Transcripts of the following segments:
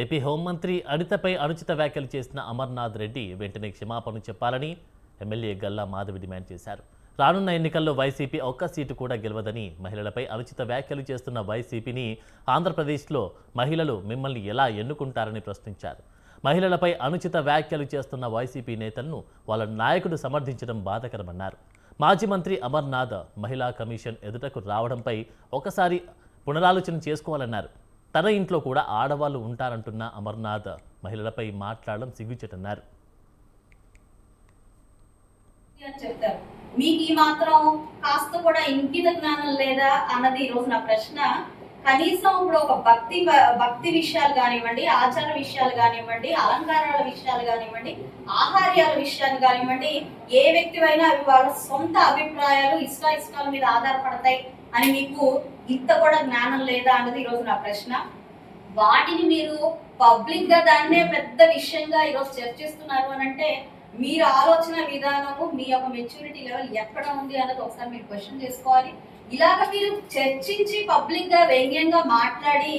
AP హోంమంత్రి అనితపై అనుచిత వ్యాఖ్యలు చేసిన అమర్నాథ్ రెడ్డి వెంటనే క్షమాపణ చెప్పాలని ఎమ్మెల్యే గల్లా మాధవి డిమాండ్ చేశారు. రానున్న ఎన్నికల్లో వైసీపీ ఒక్క సీటు కూడా గెలవదని, మహిళలపై అనుచిత వ్యాఖ్యలు చేస్తున్న వైసీపీని ఆంధ్రప్రదేశ్లో మహిళలు మిమ్మల్ని ఎలా ఎన్నుకుంటారని ప్రశ్నించారు. మహిళలపై అనుచిత వ్యాఖ్యలు చేస్తున్న వైసీపీ నేతలను వాళ్ళ నాయకుడు సమర్థించడం బాధాకరమన్నారు. మాజీ మంత్రి అమర్నాథ్ మహిళా కమిషన్ ఎదుటకు రావడంపై ఒకసారి పునరాలోచన చేసుకోవాలన్నారు. తన ఇంట్లో కూడా ఆడవాళ్లు ఉంటారంటున్న అమర్నాథ్ మహిళలపై మాట్లాడడం సిగ్గుచేటన్నారు. మీకు ఈ మాత్రం కాస్త కూడా ఇంకిత జ్ఞానం లేదా అన్నది ఈ రోజు నా ప్రశ్న. కనీసం ఇప్పుడు ఒక భక్తి విషయాలు కానివ్వండి, ఆచార విషయాలు కానివ్వండి, అలంకారాల విషయాలు కానివ్వండి, ఆహార్యాల విషయాలు కానివ్వండి, ఏ వ్యక్తి అయినా అవి వాళ్ళ సొంత అభిప్రాయాలు ఇష్టాల మీద ఆధారపడతాయి అని మీకు ఇంత కూడా జ్ఞానం లేదా అన్నది ఈరోజు నా ప్రశ్న. వాటిని మీరు పబ్లిక్ గా దాన్నే పెద్ద విషయంగా ఈరోజు చర్చిస్తున్నారు అని అంటే మీరు ఆలోచన విధానము, మీ యొక్క మెచ్యూరిటీ లెవెల్ ఎక్కడ ఉంది అన్నది ఒకసారి మీరు క్వశ్చన్ చేసుకోవాలి. ఇలాగ మీరు చర్చించి పబ్లిక్ గా వ్యంగ్యంగా మాట్లాడి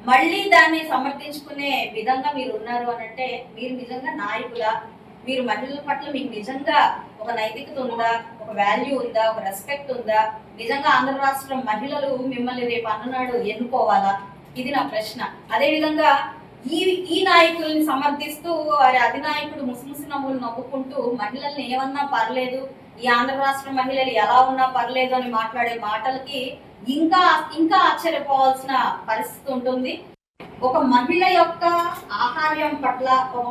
మళ్ళీ దాన్ని సమర్థించుకునే విధంగా మీరు ఉన్నారు అని అంటే మీరు నిజంగా నాయకులా? మీరు మహిళల పట్ల మీకు నిజంగా ఒక నైతికత ఉందా, ఒక వాల్యూ ఉందా, ఒక రెస్పెక్ట్ ఉందా? నిజంగా ఆంధ్ర రాష్ట్రం మహిళలు మిమ్మల్ని రేపు అన్ననాడు ఎన్నుకోవాలా? ఇది నా ప్రశ్న. అదే విధంగా ఈ నాయకుల్ని సమర్థిస్తూ వారి అధినాయకుడు ముసిముసి నవ్వులు నవ్వుకుంటూ మహిళల్ని ఏమన్నా పర్లేదు, ఈ ఆంధ్ర రాష్ట్ర మహిళలు ఎలా ఉన్నా పర్లేదు అని మాట్లాడే మాటలకి ఇంకా ఇంకా ఆశ్చర్యపోవాల్సిన పరిస్థితి ఉంటుంది. ఒక మహిళ యొక్క ఆహార్యం పట్ల ఒక